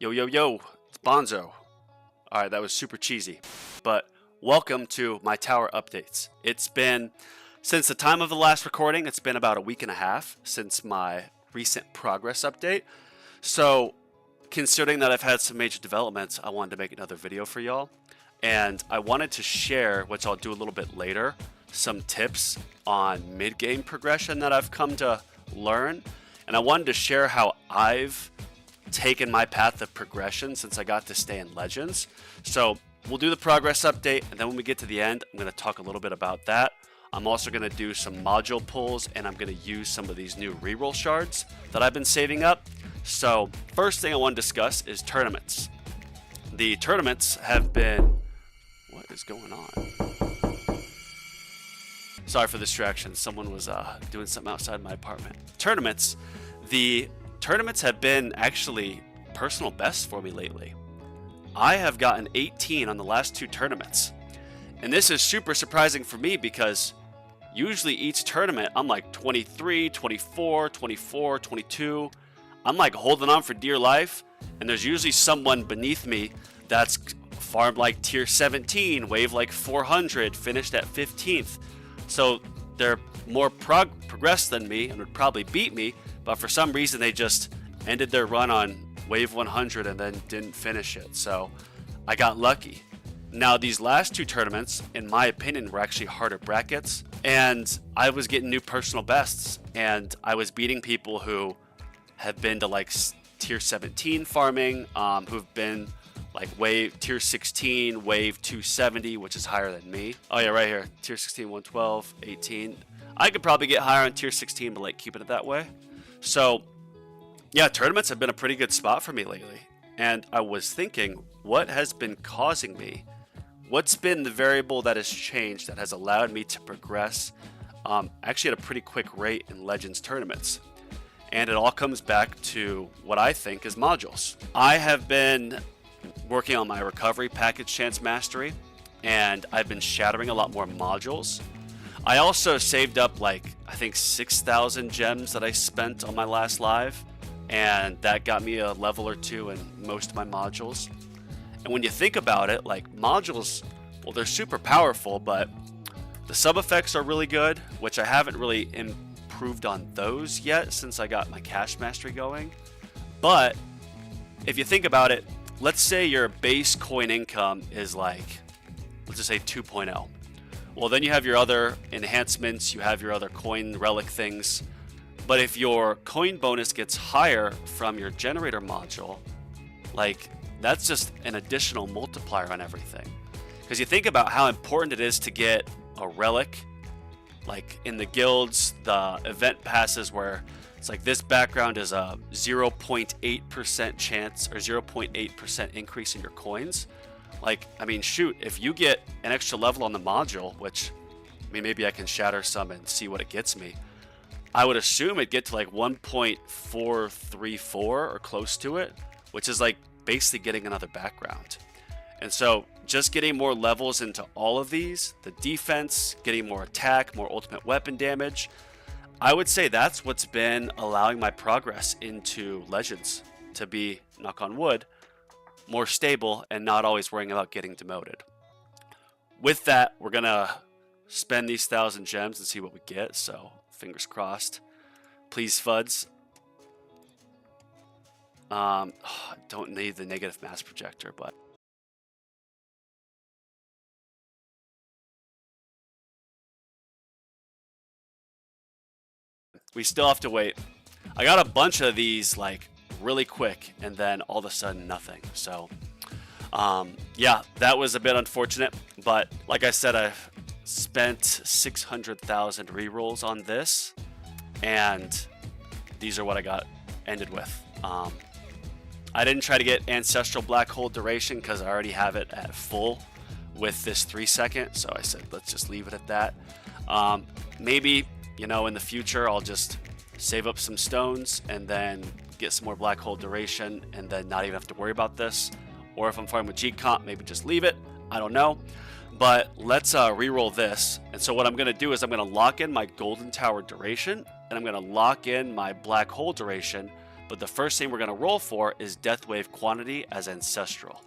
Yo, yo, yo, it's Bonzo. Alright, that was super cheesy. But welcome to my tower updates. It's been, since the time of the last recording, it's been about a week and a half since my recent progress update. So, considering that I've had some major developments, I wanted to make another video for y'all. And I wanted to share, which I'll do a little bit later, some tips on mid-game progression that I've come to learn. And I wanted to share how I've taken my path of progression since I got to stay in Legends. So we'll do the progress update, and then when we get to the end, I'm going to talk a little bit about that. I'm also going to do some module pulls, and I'm going to use some of these new reroll shards that I've been saving up. So first thing I want to discuss is tournaments. The tournaments have been... What is going on? Sorry for the distraction. Someone was doing something outside my apartment. The tournaments have been actually personal bests for me lately. I have gotten 18 on the last two tournaments. And this is super surprising for me because usually each tournament I'm like 23, 24, 24, 22. I'm like holding on for dear life, and there's usually someone beneath me that's farmed like tier 17, wave like 400, finished at 15th. So they're more progressed than me and would probably beat me, but for some reason they just ended their run on wave 100 and then didn't finish it. So I got lucky. Now these last two tournaments, in my opinion, were actually harder brackets, and I was getting new personal bests, and I was beating people who have been to like tier 17 farming, who've been like wave tier 16, wave 270, which is higher than me. Oh yeah, right here, tier 16, 112, 18. I could probably get higher on tier 16, but like keeping it that way. So yeah, tournaments have been a pretty good spot for me lately. And I was thinking, what has been causing me? What's been the variable that has changed that has allowed me to progress actually at a pretty quick rate in Legends tournaments? And it all comes back to what I think is modules. I have been working on my recovery package chance mastery, and I've been shattering a lot more modules. I also saved up like, I think 6,000 gems that I spent on my last live, and that got me a level or two in most of my modules. And when you think about it, like modules, well, they're super powerful, but the sub effects are really good, which I haven't really improved on those yet since I got my cash mastery going. But if you think about it, let's say your base coin income is like, let's just say 2.0. Well, then you have your other enhancements, you have your other coin relic things. But if your coin bonus gets higher from your generator module, like that's just an additional multiplier on everything. Because you think about how important it is to get a relic, like in the guilds, the event passes where it's like this background is a 0.8% chance or 0.8% increase in your coins. Like, I mean, shoot, if you get an extra level on the module, which, I mean, maybe I can shatter some and see what it gets me. I would assume it'd get to like 1.434 or close to it, which is like basically getting another background. And so just getting more levels into all of these, the defense, getting more attack, more ultimate weapon damage, I would say that's what's been allowing my progress into Legends to be, knock on wood, more stable and not always worrying about getting demoted. With that, we're going to spend these 1,000 gems and see what we get, so fingers crossed. Please, FUDs. I don't need the negative mass projector, but... we still have to wait. I got a bunch of these like really quick, and then all of a sudden nothing. So yeah, that was a bit unfortunate, but like I said, I've spent 600,000 rerolls on this, and these are what I got ended with. I didn't try to get ancestral black hole duration because I already have it at full with this 3-second, so I said let's just leave it at that. Maybe, you know, in the future I'll just save up some stones and then get some more black hole duration and then not even have to worry about this. Or if I'm farming with G-Comp, maybe just leave it. I don't know. But let's re-roll this. And so what I'm going to do is I'm going to lock in my golden tower duration, and I'm going to lock in my black hole duration, But the first thing we're going to roll for is Death Wave Quantity as Ancestral.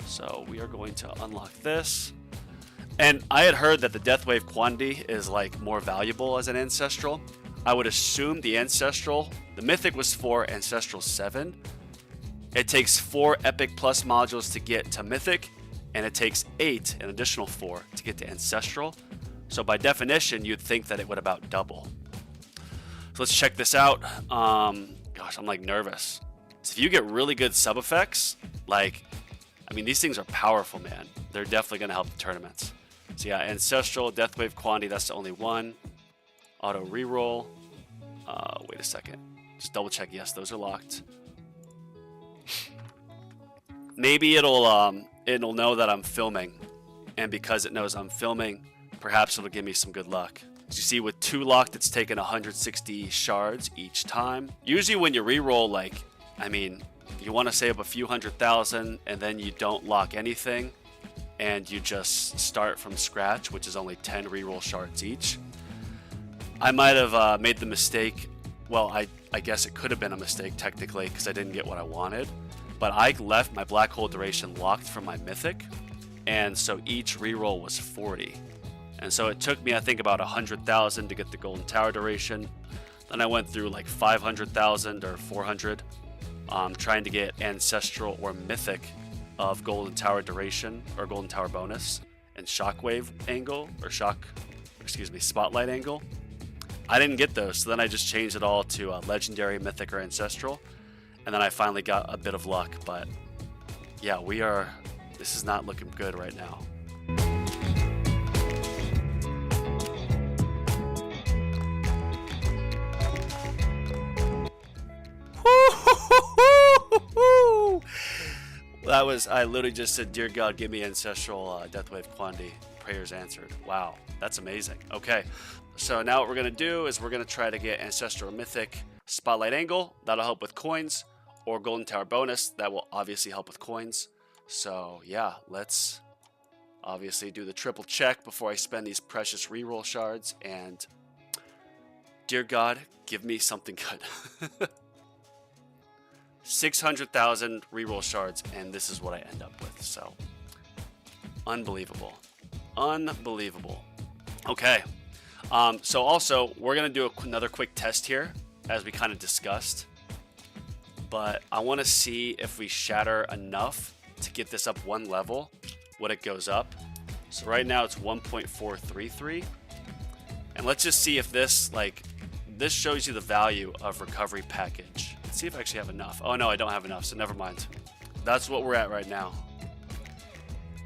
So we are going to unlock this. And I had heard that the Death Wave Quantity is like more valuable as an Ancestral. I would assume the Ancestral, the Mythic was 4, Ancestral 7. It takes 4 Epic Plus modules to get to Mythic, and it takes 8, an additional 4, to get to Ancestral. So by definition, you'd think that it would about double. So let's check this out. Gosh, I'm like nervous. So if you get really good sub effects, like, I mean, these things are powerful, man. They're definitely going to help the tournaments. So yeah, Ancestral, Death Wave Quantity, that's the only one. Auto reroll. Wait a second. Just double check. Yes, those are locked. Maybe it'll know that I'm filming, and because it knows I'm filming, perhaps it'll give me some good luck. As you see, with 2 locked, it's taken 160 shards each time. Usually when you reroll, like, I mean, you want to save a few 100,000, and then you don't lock anything, and you just start from scratch, which is only 10 reroll shards each. I might have made the mistake. Well, I guess it could have been a mistake technically because I didn't get what I wanted. But I left my black hole duration locked from my mythic, and so each reroll was 40. And so it took me, I think, about 100,000 to get the golden tower duration. Then I went through like 500,000 or 400, trying to get ancestral or mythic of golden tower duration or golden tower bonus and shockwave angle or spotlight angle. I didn't get those, so then I just changed it all to legendary, mythic, or ancestral, and then I finally got a bit of luck. But yeah, this is not looking good right now. I literally just said, "Dear God, give me ancestral Death Wave Quantity." Prayers answered. Wow, that's amazing. Okay, so now what we're gonna do is we're gonna try to get ancestral mythic spotlight angle. That'll help with coins, or golden tower bonus. That will obviously help with coins. So yeah, let's obviously do the triple check before I spend these precious reroll shards. And dear God, give me something good. 600,000 reroll shards, and this is what I end up with. So unbelievable. Okay, so also we're gonna do another quick test here, as we kind of discussed, but I want to see if we shatter enough to get this up one level, what it goes up. So right now it's 1.433, and let's just see if this shows you the value of recovery package. Let's see if I actually have enough. Oh no, I don't have enough, so never mind. That's what we're at right now.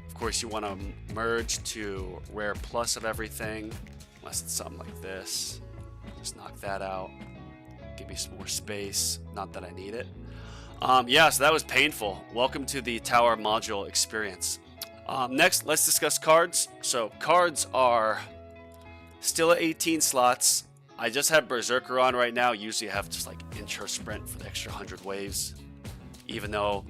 Of course, you want to merge to rare plus of everything, unless it's something like this. Just knock that out. Give me some more space. Not that I need it. Yeah, so that was painful. Welcome to the tower module experience. Next, let's discuss cards. So cards are still at 18 slots. I just have Berserker on right now. Usually I have just like intro sprint for the extra 100 waves, even though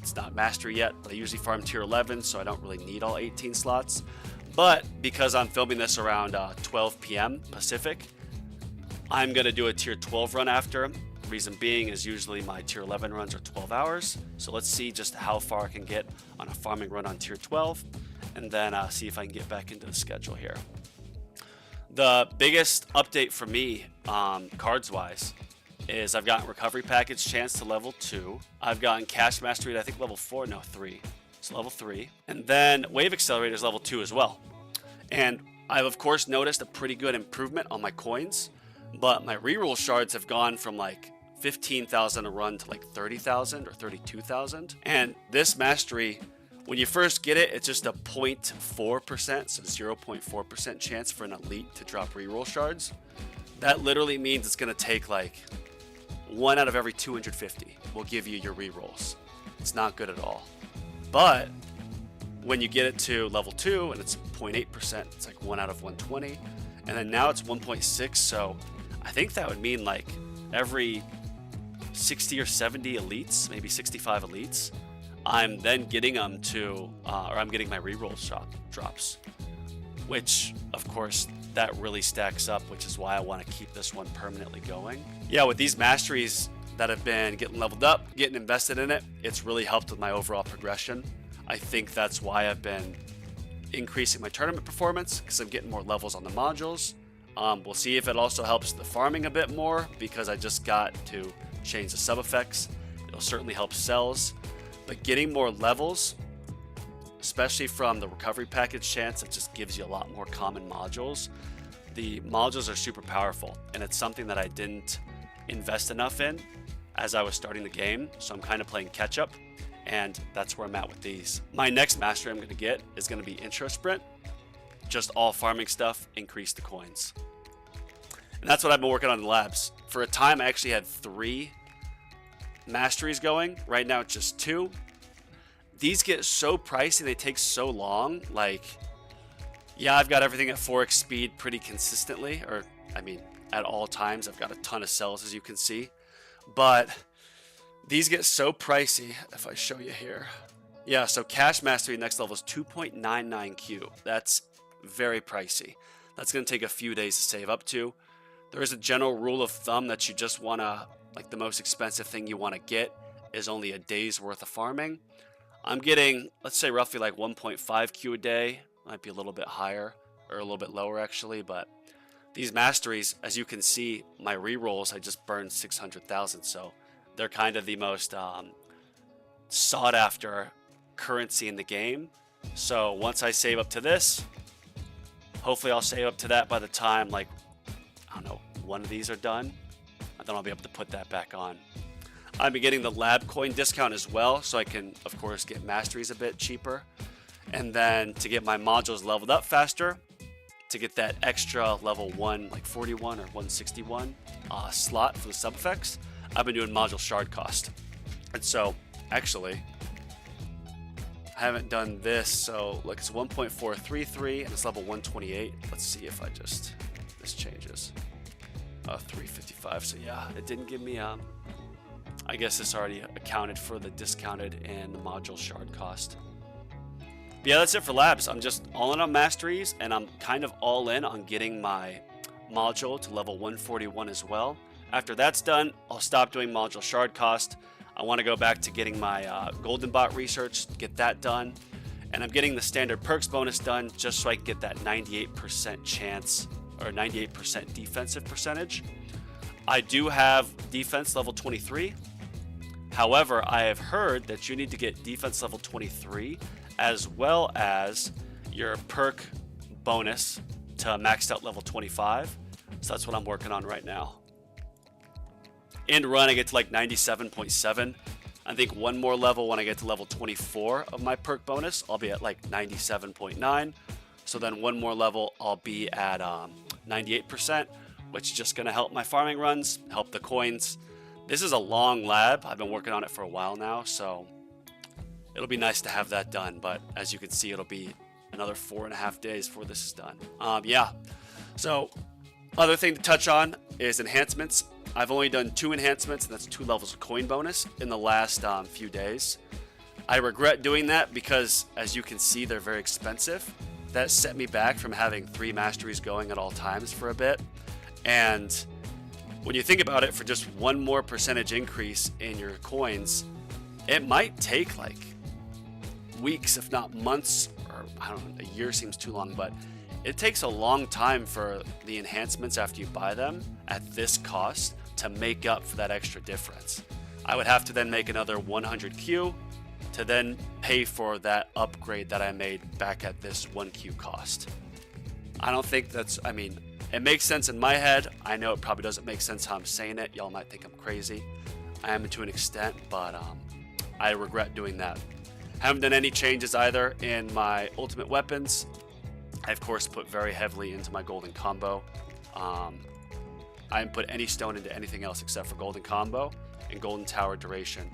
it's not mastery yet, but I usually farm tier 11, so I don't really need all 18 slots. But because I'm filming this around 12 p.m. Pacific, I'm gonna do a tier 12 run after. Reason being is usually my tier 11 runs are 12 hours. So let's see just how far I can get on a farming run on tier 12, and then see if I can get back into the schedule here. The biggest update for me, cards-wise, is I've gotten Recovery Package Chance to level 2. I've gotten Cash Mastery to, I think, level 4. No, 3. It's level 3. And then Wave Accelerator is level 2 as well. And I've, of course, noticed a pretty good improvement on my coins, but my reroll shards have gone from, like, 15,000 a run to, like, 30,000 or 32,000. And this Mastery, when you first get it, it's just a 0.4%, so 0.4% chance for an elite to drop reroll shards. That literally means it's going to take like 1 out of every 250 will give you your rerolls. It's not good at all. But when you get it to level 2 and it's 0.8%, it's like 1 out of 120. And then now it's 1.6, so I think that would mean like every 60 or 70 elites, maybe 65 elites, I'm then getting them to, or I'm getting my reroll drops, which of course that really stacks up, which is why I want to keep this one permanently going. Yeah, with these masteries, that have been getting leveled up, getting invested in it, it's really helped with my overall progression. I think that's why I've been increasing my tournament performance, because I'm getting more levels on the modules. We'll see if it also helps the farming a bit more, because I just got to change the sub effects. It'll certainly help cells, but getting more levels, especially from the recovery package chance, it just gives you a lot more common modules. The modules are super powerful, and it's something that I didn't invest enough in as I was starting the game, so I'm kind of playing catch up, and that's where I'm at with these. My next mastery I'm going to get is going to be intro sprint, just all farming stuff, increase the coins. And that's what I've been working on in the labs. For a time I actually had 3 masteries going. Right now it's just 2. These get so pricey, they take so long. Like, yeah, I've got everything at 4x speed pretty consistently, or I mean at all times. I've got a ton of cells, as you can see, but these get so pricey. If I show you here, yeah, so cash mastery next level is 2.99Q. That's very pricey. That's going to take a few days to save up to. There is a general rule of thumb that you just want to, like, the most expensive thing you want to get is only a day's worth of farming. I'm getting, let's say, roughly like 1.5Q a day. Might be a little bit higher, or a little bit lower actually, but these masteries, as you can see, my rerolls, I just burned 600,000, so they're kind of the most sought after currency in the game. So once I save up to this, hopefully I'll save up to that by the time, like, I don't know, one of these are done, and then I'll be able to put that back on. I've been getting the lab coin discount as well, so I can, of course, get masteries a bit cheaper. And then to get my modules leveled up faster, to get that extra level 1, like 41 or 161 slot for the sub effects, I've been doing module shard cost. And so, actually, I haven't done this, so look, it's 1.433 and it's level 128. Let's see if this changes. 355, so yeah, it didn't give me, I guess this already accounted for the discounted and the module shard cost. But yeah, that's it for labs. I'm just all in on masteries, and I'm kind of all in on getting my module to level 141 as well. After that's done, I'll stop doing module shard cost. I want to go back to getting my golden bot research, get that done, and I'm getting the standard perks bonus done just so I can get that 98% chance, or 98% defensive percentage. I do have defense level 23. However, I have heard that you need to get defense level 23 as well as your perk bonus to maxed out level 25. So that's what I'm working on right now. In run, I get to like 97.7. I think one more level when I get to level 24 of my perk bonus, I'll be at like 97.9. So then one more level, I'll be at 98%, which is just going to help my farming runs, help the coins. This is a long lab. I've been working on it for a while now, so it'll be nice to have that done. But as you can see, it'll be another 4.5 days before this is done. Yeah. So other thing to touch on is enhancements. I've only done 2 enhancements, and that's 2 levels of coin bonus in the last few days. I regret doing that because, as you can see, they're very expensive. That set me back from having 3 masteries going at all times for a bit. And when you think about it, for just one more percentage increase in your coins, it might take like weeks, if not months, or I don't know, a year seems too long, but it takes a long time for the enhancements after you buy them at this cost to make up for that extra difference. I would have to then make another 100Q to then pay for that upgrade that I made back at this 1Q cost. I don't think that's, I mean, it makes sense in my head. I know it probably doesn't make sense how I'm saying it. Y'all might think I'm crazy. I am to an extent, but I regret doing that. Haven't done any changes either in my ultimate weapons. I, of course, put very heavily into my golden combo. I haven't put any stone into anything else except for golden combo and golden tower duration.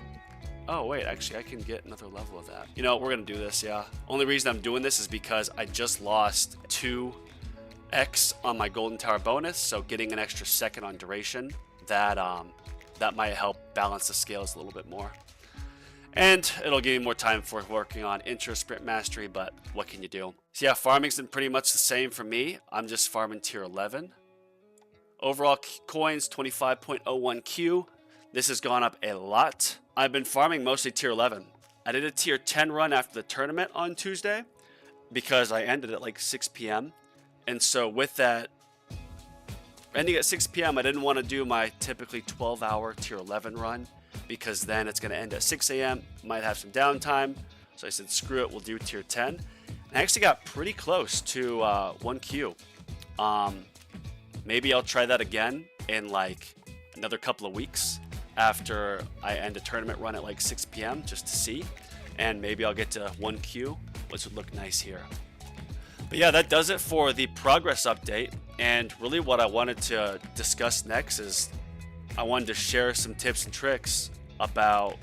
Oh, wait, actually, I can get another level of that. You know, we're going to do this, yeah. Only reason I'm doing this is because I just lost 2x on my golden tower bonus, so getting an extra second on duration, that might help balance the scales a little bit more. And it'll give me more time for working on intro sprint mastery, but what can you do? So yeah, farming's been pretty much the same for me. I'm just farming tier 11. Overall coins, 25.01Q. this has gone up a lot. I've been farming mostly tier 11. I did a tier 10 run after the tournament on Tuesday because I ended at like 6 p.m. And so with that, ending at 6 p.m., I didn't want to do my typically 12-hour tier 11 run because then it's going to end at 6 a.m. Might have some downtime. So I said, screw it, we'll do tier 10. And I actually got pretty close to 1Q. Maybe I'll try that again in like another couple of weeks after I end a tournament run at like 6 p.m. just to see. And maybe I'll get to 1Q, which would look nice here. But yeah, that does it for the progress update. And really what I wanted to discuss next is I wanted to share some tips and tricks about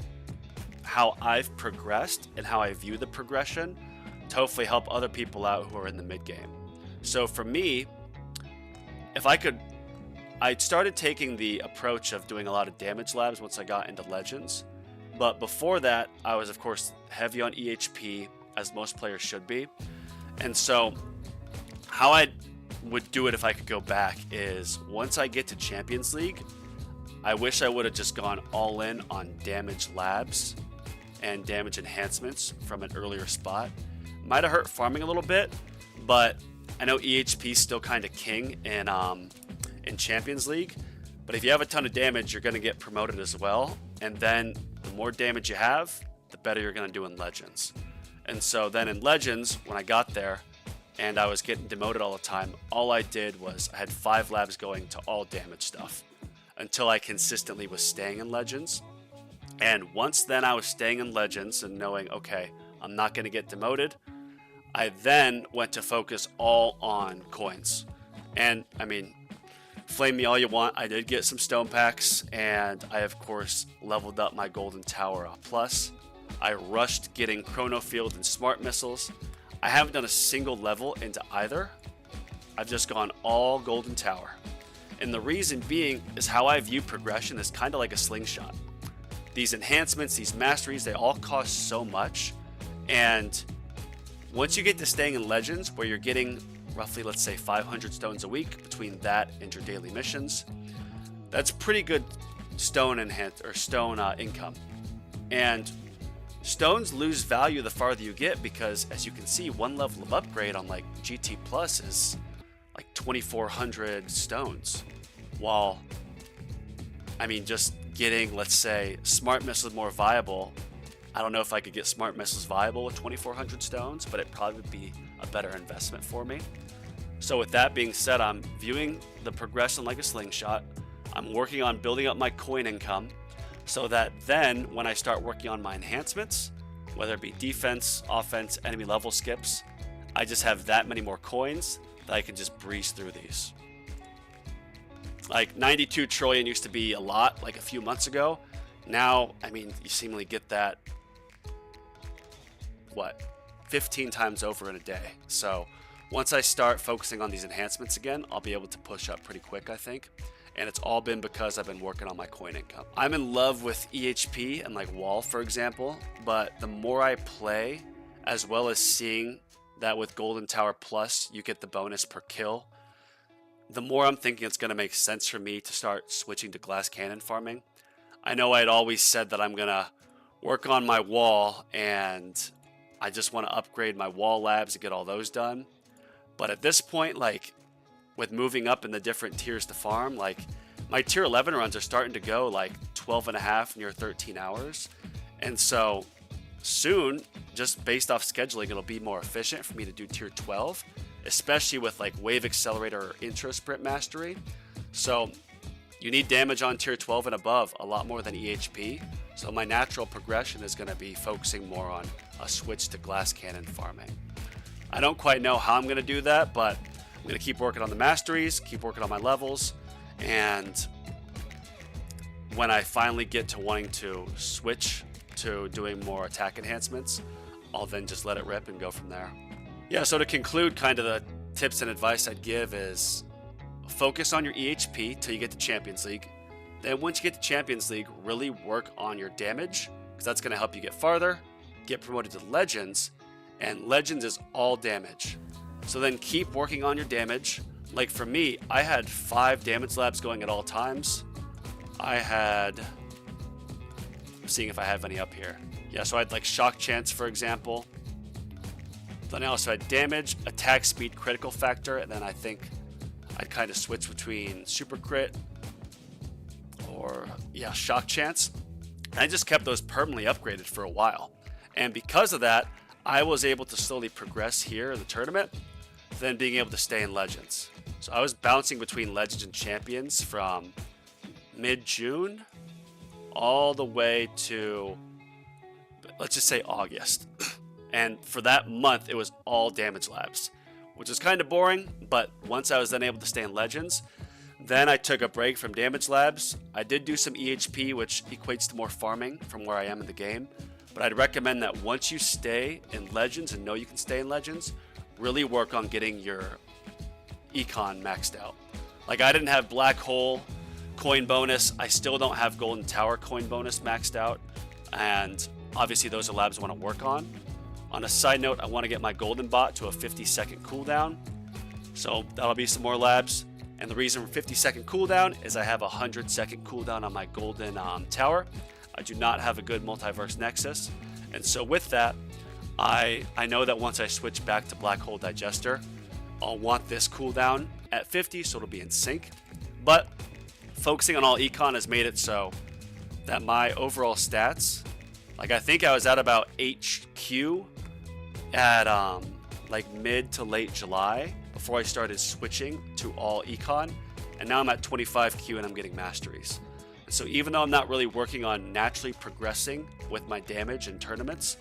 how I've progressed and how I view the progression to hopefully help other people out who are in the mid game. So for me, I started taking the approach of doing a lot of damage labs once I got into Legends. But before that, I was of course heavy on EHP, as most players should be. And so how I would do it if I could go back is once I get to Champions League, I wish I would have just gone all in on damage labs and damage enhancements from an earlier spot. Might have hurt farming a little bit, but I know EHP is still kind of king in Champions League. But if you have a ton of damage, you're going to get promoted as well. And then the more damage you have, the better you're going to do in Legends. And so then in Legends, when I got there and I was getting demoted all the time, all I did was I had 5 labs going to all damage stuff until I consistently was staying in Legends. And once then I was staying in Legends and knowing, okay, I'm not going to get demoted, I then went to focus all on coins. And I mean, flame me all you want, I did get some stone packs, and I of course leveled up my golden tower plus. I rushed getting chrono field and smart missiles. I haven't done a single level into either. I've just gone all golden tower. And the reason being is how I view progression is kind of like a slingshot. These enhancements, these masteries, they all cost so much. And once you get to staying in Legends, where you're getting roughly, let's say, 500 stones a week between that and your daily missions, that's pretty good stone income. And stones lose value the farther you get because, as you can see, one level of upgrade on like GT Plus is like 2,400 stones. While, I mean, just getting, let's say, smart missiles more viable. I don't know if I could get smart missiles viable with 2,400 stones, but it probably would be a better investment for me. So with that being said, I'm viewing the progression like a slingshot. I'm working on building up my coin income so that then when I start working on my enhancements, whether it be defense, offense, enemy level skips, I just have that many more coins that I can just breeze through these. Like 92 trillion used to be a lot like a few months ago. Now, I mean, you seemingly get that, 15 times over in a day. So once I start focusing on these enhancements again, I'll be able to push up pretty quick, I think. And it's all been because I've been working on my coin income. I'm in love with EHP and like wall, for example, but the more I play, as well as seeing that with Golden Tower Plus, you get the bonus per kill, the more I'm thinking it's going to make sense for me to start switching to glass cannon farming. I know I'd always said that I'm going to work on my wall and I just want to upgrade my wall labs to get all those done. But at this point, like with moving up in the different tiers to farm, like my tier 11 runs are starting to go like 12 and a half, near 13 hours. And so soon, just based off scheduling, it'll be more efficient for me to do tier 12, especially with like wave accelerator or intro sprint mastery. So you need damage on tier 12 and above a lot more than EHP. So my natural progression is going to be focusing more on a switch to glass cannon farming. I don't quite know how I'm going to do that, but I'm going to keep working on the masteries, keep working on my levels, and when I finally get to wanting to switch to doing more attack enhancements, I'll then just let it rip and go from there. Yeah, so to conclude, kind of the tips and advice I'd give is focus on your EHP till you get to Champions League. Then once you get to Champions League, really work on your damage, because that's going to help you get farther, get promoted to Legends, and Legends is all damage. So then keep working on your damage. Like for me, I had 5 damage labs going at all times. I had I'm seeing if I have any up here. Yeah, so I had like shock chance, for example. Then I also had damage, attack speed, critical factor, and then I think I'd kind of switch between super crit or, yeah, shock chance. And I just kept those permanently upgraded for a while. And because of that, I was able to slowly progress here in the tournament, then being able to stay in Legends. So I was bouncing between Legends and Champions from mid-June all the way to, let's just say, August. And for that month, it was all damage labs, which is kind of boring. But once I was then able to stay in Legends, then I took a break from damage labs. I did do some EHP, which equates to more farming from where I am in the game. But I'd recommend that once you stay in Legends and know you can stay in Legends, really work on getting your econ maxed out. Like, I didn't have Black Hole coin bonus. I still don't have Golden Tower coin bonus maxed out. And obviously those are labs I want to work on. On a side note, I want to get my Golden Bot to a 50-second cooldown. So that'll be some more labs. And the reason for 50-second cooldown is I have a 100-second cooldown on my Golden Tower. I do not have a good Multiverse Nexus. And so with that, I know that once I switch back to Black Hole Digester, I'll want this cooldown at 50, so it'll be in sync. But focusing on all econ has made it so that my overall stats, like, I think I was at about HQ at like mid to late July before I started switching to all econ, and now I'm at 25Q and I'm getting masteries. So even though I'm not really working on naturally progressing with my damage in tournaments,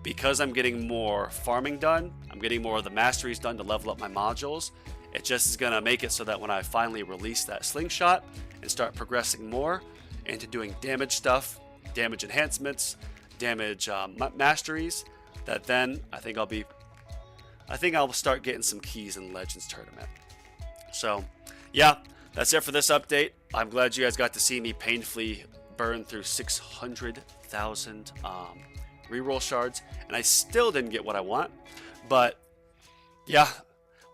because I'm getting more farming done, I'm getting more of the masteries done to level up my modules, it just is going to make it so that when I finally release that slingshot and start progressing more into doing damage stuff, damage enhancements, damage masteries, that then I think I'll start getting some keys in the Legends tournament. So yeah, that's it for this update. I'm glad you guys got to see me painfully burn through 600,000 reroll shards, and I still didn't get what I want. But yeah,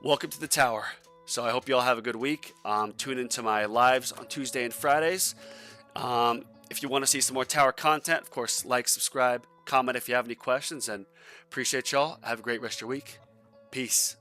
welcome to the tower. So I hope you all have a good week. Tune into my lives on Tuesday and Fridays. If you want to see some more tower content, of course, like, subscribe, comment if you have any questions, and appreciate y'all. Have a great rest of your week. Peace.